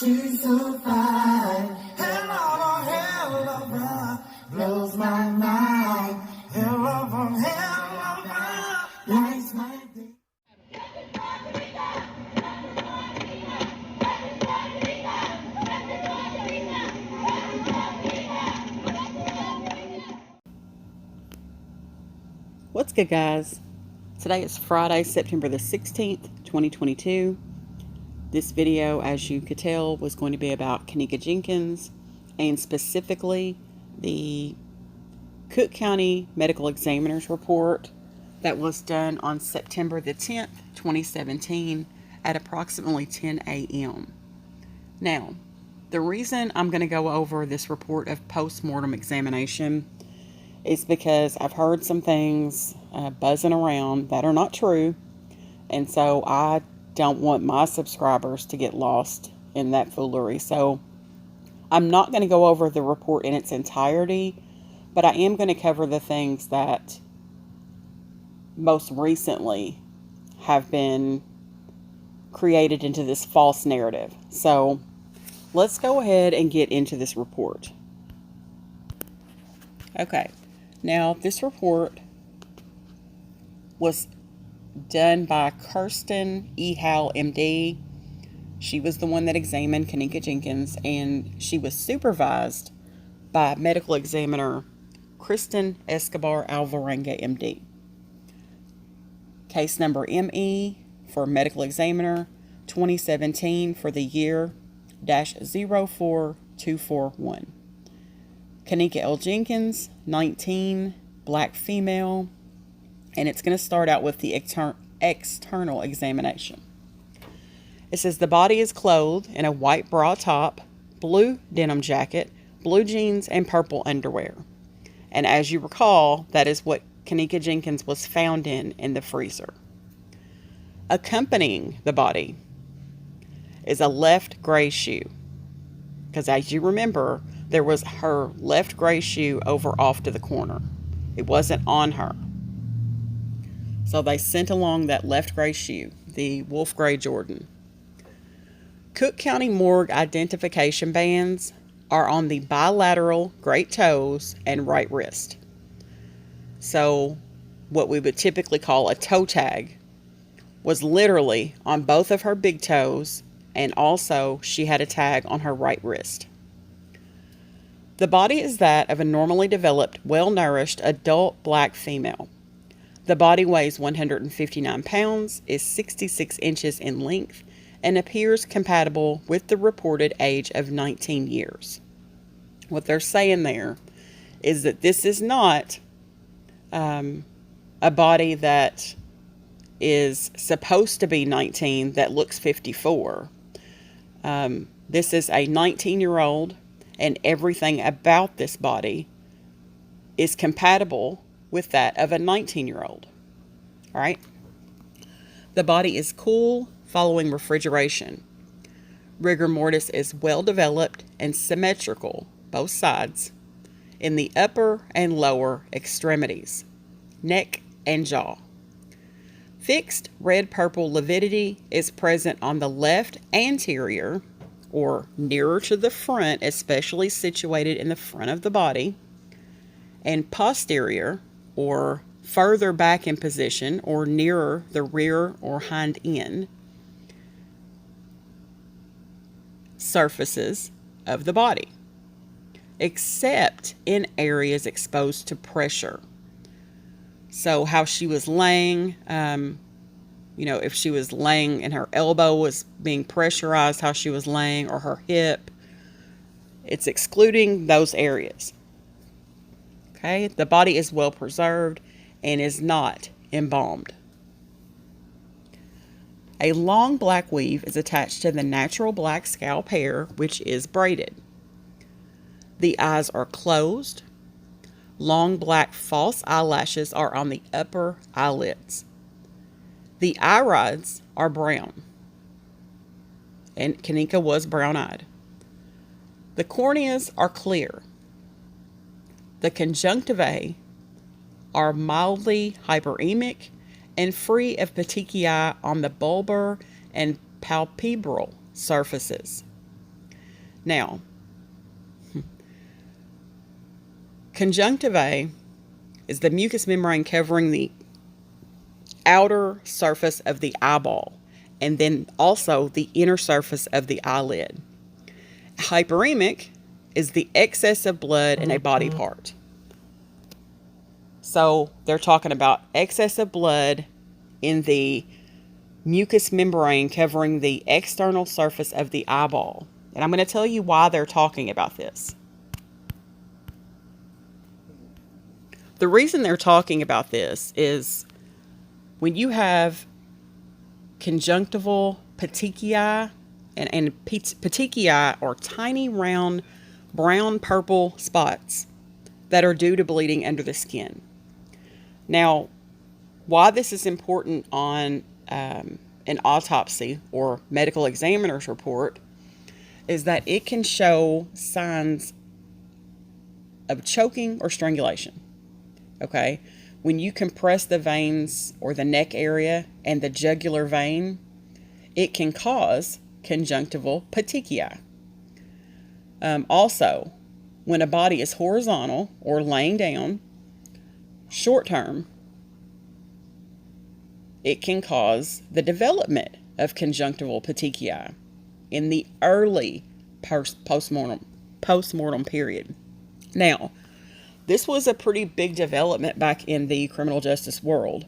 she's so fine. Hell of a blows my mind. Hell of a lights my day. What's good, guys? Today is Friday, September the 16th, 2022. This video, as you could tell, was going to be about Kenneka Jenkins and specifically the Cook County Medical Examiner's report that was done on September the 10th, 2017 at approximately 10 a.m. Now, the reason I'm going to go over this report of post-mortem examination is because I've heard some things buzzing around that are not true, and so I don't want my subscribers to get lost in that foolery. So I'm not going to go over the report in its entirety, but I am going to cover the things that most recently have been created into this false narrative. So let's go ahead and get into this report. Okay. Now, this report was done by Kirsten E. Howell, MD. She was the one that examined Kenneka Jenkins, and she was supervised by medical examiner Kristen Escobar Alvarenga, MD. Case number ME for medical examiner 2017 for the year -04241. Kenneka L. Jenkins, 19, black female, and it's going to start out with the external examination. It says the body is clothed in a white bra top, blue denim jacket, blue jeans, and purple underwear. And as you recall, that is what Kenneka Jenkins was found in the freezer. Accompanying the body is a left gray shoe, because as you remember, there was her left gray shoe over off to the corner. It wasn't on her. So they sent along that left gray shoe, the wolf gray Jordan. Cook County morgue identification bands are on the bilateral great toes and right wrist. So what we would typically call a toe tag was literally on both of her big toes, and also she had a tag on her right wrist. The body is that of a normally developed, well-nourished adult black female. The body weighs 159 pounds, is 66 inches in length, and appears compatible with the reported age of 19 years. What they're saying there is that this is not a body that is supposed to be 19 that looks 54. This is a 19-year-old, and everything about this body is compatible with that of a 19-year-old. All right. The body is cool following refrigeration. Rigor mortis is well developed and symmetrical, both sides, in the upper and lower extremities, neck and jaw. Fixed red-purple lividity is present on the left anterior, or nearer to the front, especially situated in the front of the body, and posterior, or further back in position, or nearer the rear or hind end surfaces of the body, except in areas exposed to pressure. So how she was laying, if she was laying and her elbow was being pressurized, how she was laying, or her hip, it's excluding those areas. Okay, the body is well preserved and is not embalmed. A long black weave is attached to the natural black scalp hair, which is braided. The eyes are closed. Long black false eyelashes are on the upper eyelids. The irides are brown, and Kenneka was brown-eyed. The corneas are clear. The conjunctivae are mildly hyperemic and free of petechiae on the bulbar and palpebral surfaces. Now, conjunctiva is the mucous membrane covering the outer surface of the eyeball and then also the inner surface of the eyelid. Hyperemic is the excess of blood in a body part. So they're talking about excess of blood in the mucous membrane covering the external surface of the eyeball. And I'm going to tell you why they're talking about this. The reason they're talking about this is when you have conjunctival petechiae, and petechiae are tiny round brown purple spots that are due to bleeding under the skin. Now, why this is important on an autopsy or medical examiner's report is that it can show signs of choking or strangulation. Okay, when you compress the veins or the neck area and the jugular vein, it can cause conjunctival petechiae. Also, when a body is horizontal or laying down, short term, it can cause the development of conjunctival petechiae in the early post-mortem period. Now, this was a pretty big development back in the criminal justice world.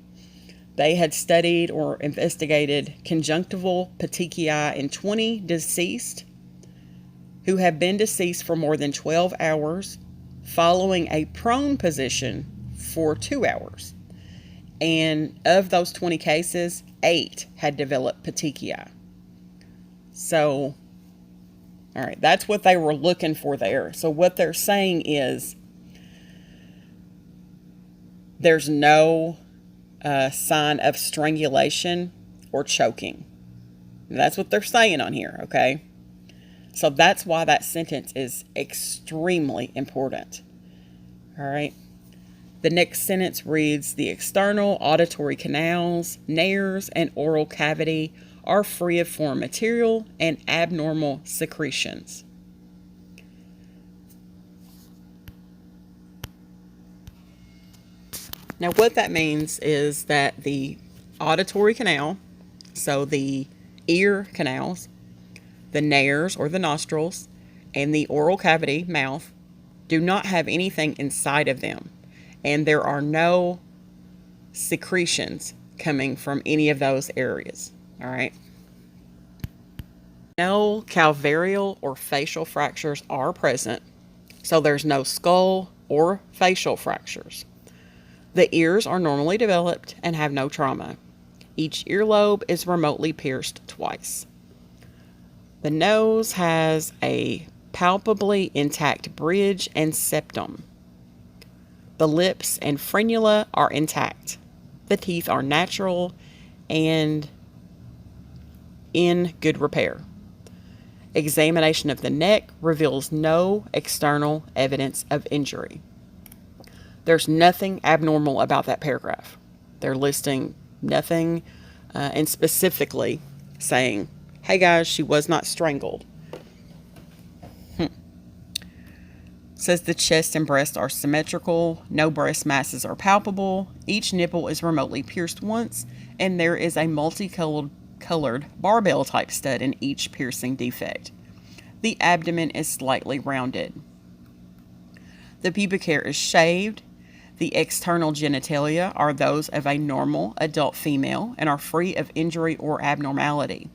They had studied or investigated conjunctival petechiae in 20 deceased who have been deceased for more than 12 hours following a prone position for 2 hours. And of those 20 cases, 8 had developed petechiae. So, all right, that's what they were looking for there. So what they're saying is there's no sign of strangulation or choking. And that's what they're saying on here, okay? So that's why that sentence is extremely important. All right. The next sentence reads, the external auditory canals, nares, and oral cavity are free of foreign material and abnormal secretions. Now, what that means is that the auditory canal, so the ear canals, the nares or the nostrils, and the oral cavity, mouth, do not have anything inside of them. And there are no secretions coming from any of those areas. All right. No calvarial or facial fractures are present, so there's no skull or facial fractures. The ears are normally developed and have no trauma. Each earlobe is remotely pierced twice. The nose has a palpably intact bridge and septum. The lips and frenula are intact. The teeth are natural and in good repair. Examination of the neck reveals no external evidence of injury. There's nothing abnormal about that paragraph. They're listing nothing and specifically saying, hey guys, she was not strangled. Says the chest and breast are symmetrical, no breast masses are palpable, each nipple is remotely pierced once, and there is a multicolored barbell type stud in each piercing defect. The abdomen is slightly rounded. The pubic hair is shaved. The external genitalia are those of a normal adult female and are free of injury or abnormality.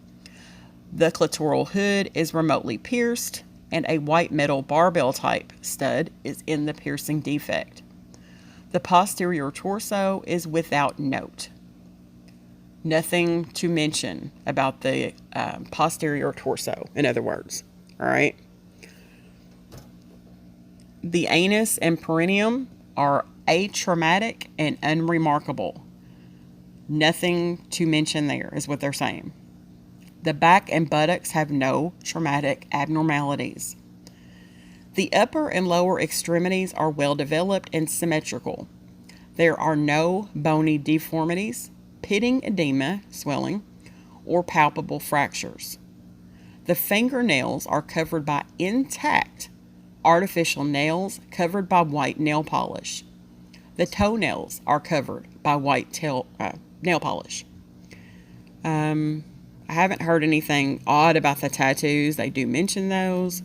The clitoral hood is remotely pierced, and a white metal barbell type stud is in the piercing defect. The posterior torso is without note. Nothing to mention about the posterior torso, in other words. All right. The anus and perineum are atraumatic and unremarkable. Nothing to mention there is what they're saying. The back and buttocks have no traumatic abnormalities. The upper and lower extremities are well developed and symmetrical. There are no bony deformities, pitting edema, swelling, or palpable fractures. The fingernails are covered by intact artificial nails covered by white nail polish. The toenails are covered by white nail polish. I haven't heard anything odd about the tattoos. They do mention those.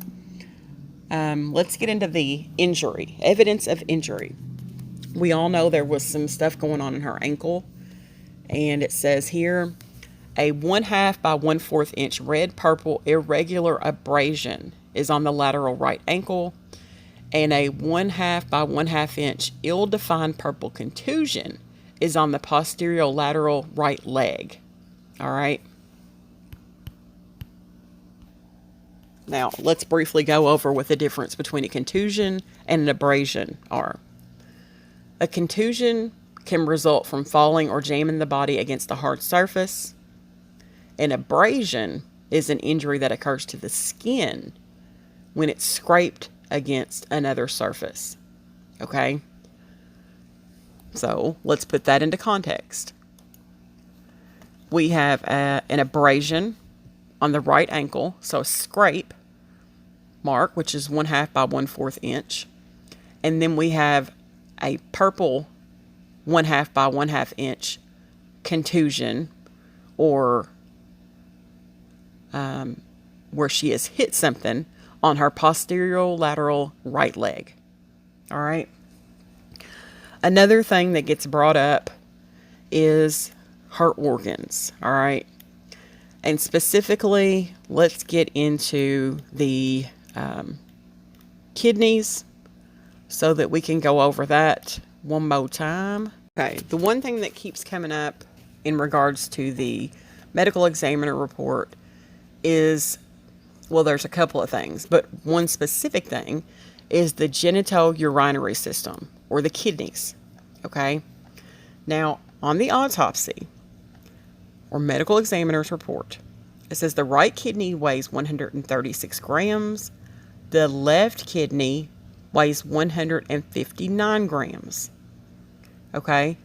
Let's get into the injury. Evidence of injury. We all know there was some stuff going on in her ankle. And it says here, a 1/2 by 1/4 inch red-purple irregular abrasion is on the lateral right ankle. And a 1/2 by 1/2 inch ill-defined purple contusion is on the posterior lateral right leg. All right. Now, let's briefly go over what the difference between a contusion and an abrasion are. A contusion can result from falling or jamming the body against a hard surface. An abrasion is an injury that occurs to the skin when it's scraped against another surface. Okay? So, let's put that into context. We have an abrasion on the right ankle, so a scrape mark, which is 1/2 by 1/4 inch. And then we have a purple 1/2 by 1/2 inch contusion, or where she has hit something on her posterior lateral right leg. All right. Another thing that gets brought up is her organs. All right. And specifically, let's get into the kidneys so that we can go over that one more time. Okay. The one thing that keeps coming up in regards to the medical examiner report is, well, there's a couple of things, but one specific thing is the genitourinary system, or the kidneys. Okay. Now, on the autopsy or medical examiner's report, it says the right kidney weighs 136 grams. The left kidney weighs 159 grams. Okay.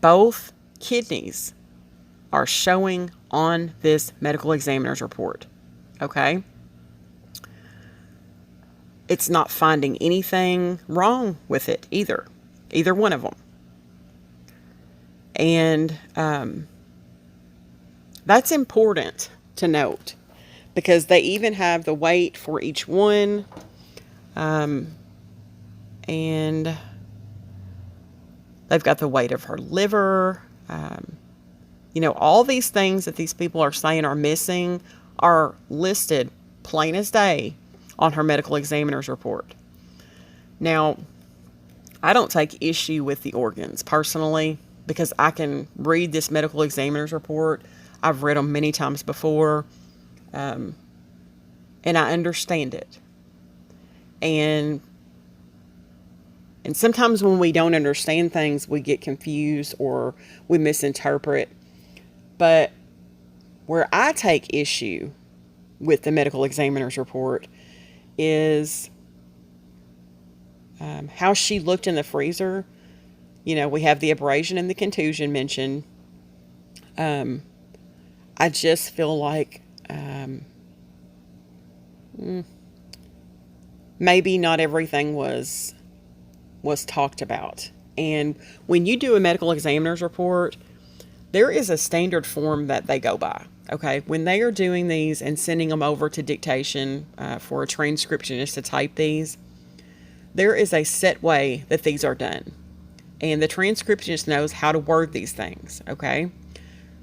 Both kidneys are showing on this medical examiner's report. Okay. It's not finding anything wrong with it either one of them. And that's important to note, because they even have the weight for each one. And they've got the weight of her liver. All these things that these people are saying are missing are listed plain as day on her medical examiner's report. Now, I don't take issue with the organs personally, because I can read this medical examiner's report. I've read them many times before, and I understand it. And sometimes when we don't understand things, we get confused or we misinterpret. But where I take issue with the medical examiner's report is how she looked in the freezer. We have the abrasion and the contusion mentioned. I just feel like maybe not everything was talked about. And when you do a medical examiner's report, there is a standard form that they go by. Okay, when they are doing these and sending them over to dictation for a transcriptionist to type these, there is a set way that these are done. And the transcriptionist knows how to word these things, okay?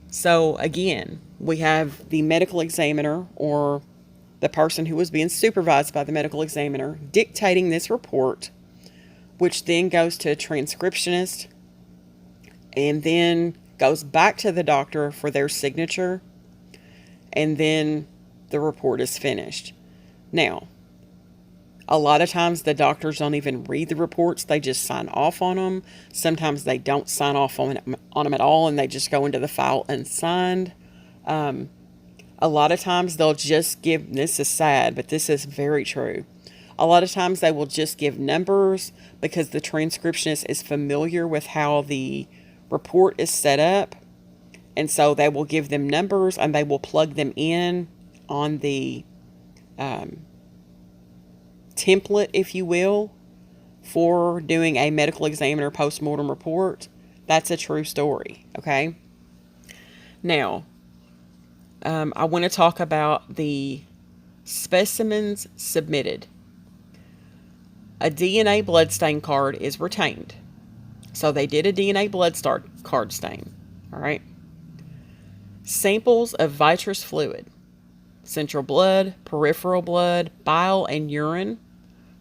So, again, we have the medical examiner, or the person who was being supervised by the medical examiner, dictating this report, which then goes to a transcriptionist and then goes back to the doctor for their signature, and then the report is finished. Now, a lot of times the doctors don't even read the reports. They just sign off on them. Sometimes they don't sign off on them at all, and they just go into the file unsigned. A lot of times they'll just give, this is sad, but this is very true. A lot of times they will just give numbers because the transcriptionist is familiar with how the report is set up, And so they will give them numbers and they will plug them in on the template, if you will, for doing a medical examiner post-mortem report. That's a true story, okay? Now, I want to talk about the specimens submitted. A DNA bloodstain card is retained. So they did a DNA card stain, all right? Samples of vitreous fluid, central blood, peripheral blood, bile, and urine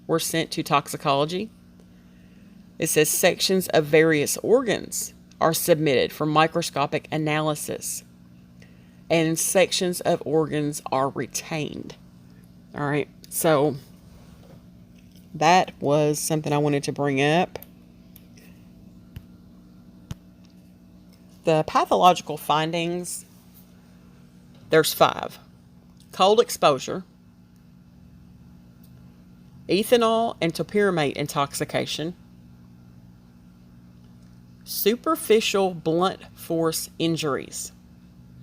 were sent to toxicology. It says sections of various organs are submitted for microscopic analysis, and sections of organs are retained. All right, so that was something I wanted to bring up. The pathological findings, there's 5. Cold exposure, ethanol and topiramate intoxication, superficial blunt force injuries,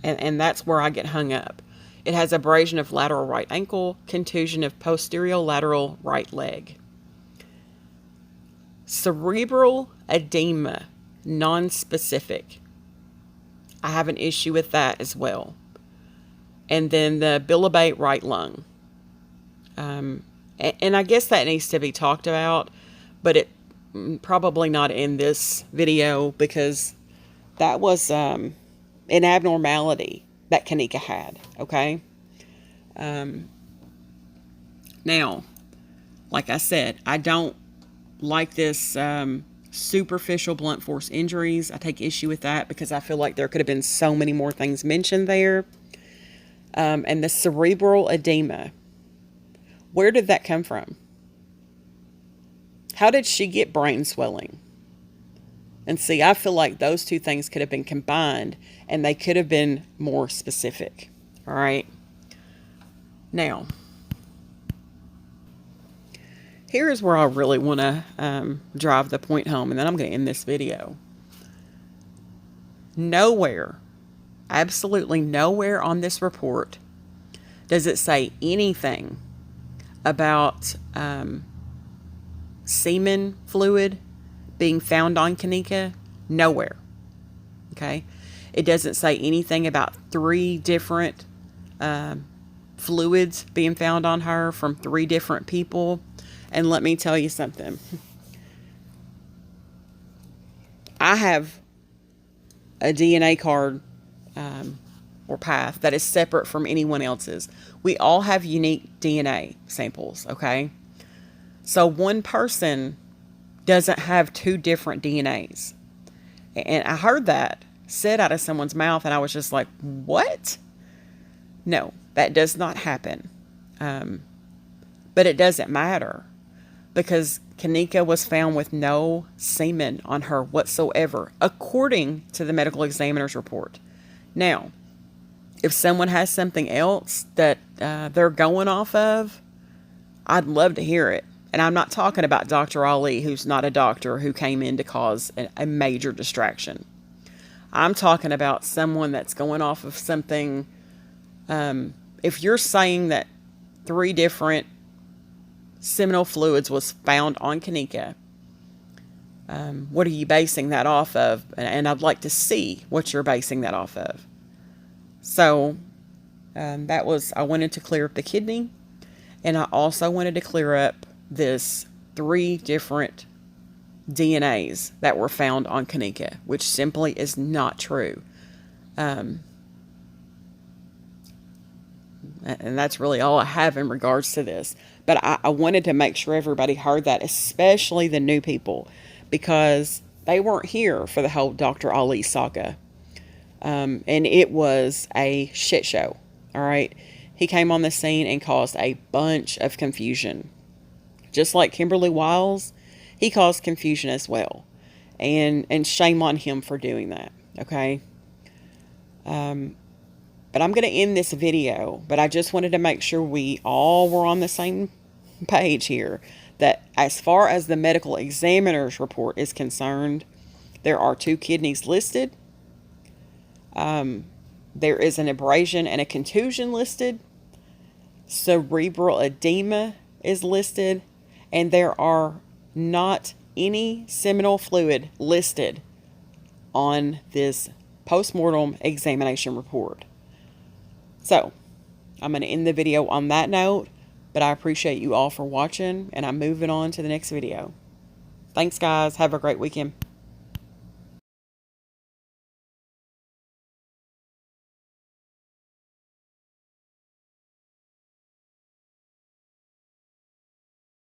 and that's where I get hung up. It has abrasion of lateral right ankle, contusion of posterior lateral right leg. Cerebral edema, non-specific. I have an issue with that as well. And then the bilobate right lung. And I guess that needs to be talked about, but it probably not in this video, because that was an abnormality that Kenneka had, okay? Now, like I said, I don't like this superficial blunt force injuries. I take issue with that because I feel like there could have been so many more things mentioned there. And the cerebral edema, where did that come from? How did she get brain swelling? And see, I feel like those two things could have been combined and they could have been more specific. All right. Now, here's where I really want to drive the point home, and then I'm going to end this video. Nowhere, absolutely nowhere on this report does it say anything about semen fluid being found on Kenneka. Nowhere. Okay. It doesn't say anything about 3 different fluids being found on her from 3 different people. And let me tell you something. I have a DNA card or path that is separate from anyone else's. We all have unique DNA samples, okay? So one person doesn't have 2 different DNAs. And I heard that said out of someone's mouth, and I was just like, what? No, that does not happen. But it doesn't matter, because Kenneka was found with no semen on her whatsoever, according to the medical examiner's report. Now, if someone has something else that they're going off of, I'd love to hear it. And I'm not talking about Dr. Ali, who's not a doctor, who came in to cause a major distraction. I'm talking about someone that's going off of something. If you're saying that 3 different seminal fluids was found on Kenneka, what are you basing that off of? And I'd like to see what you're basing that off of. So that was, I wanted to clear up the kidney, and I also wanted to clear up this 3 different DNAs that were found on Kenneka, which simply is not true. And that's really all I have in regards to this. But I wanted to make sure everybody heard that, especially the new people, because they weren't here for the whole Dr. Ali saga. And it was a shit show. All right. He came on the scene and caused a bunch of confusion. Just like Kimberly Wiles, he caused confusion as well. And shame on him for doing that. Okay. But I'm going to end this video, but I just wanted to make sure we all were on the same page here, that as far as the medical examiner's report is concerned, there are 2 kidneys listed. There is an abrasion and a contusion listed. Cerebral edema is listed. And there are not any seminal fluid listed on this post-mortem examination report. So, I'm going to end the video on that note, but I appreciate you all for watching, and I'm moving on to the next video. Thanks, guys. Have a great weekend.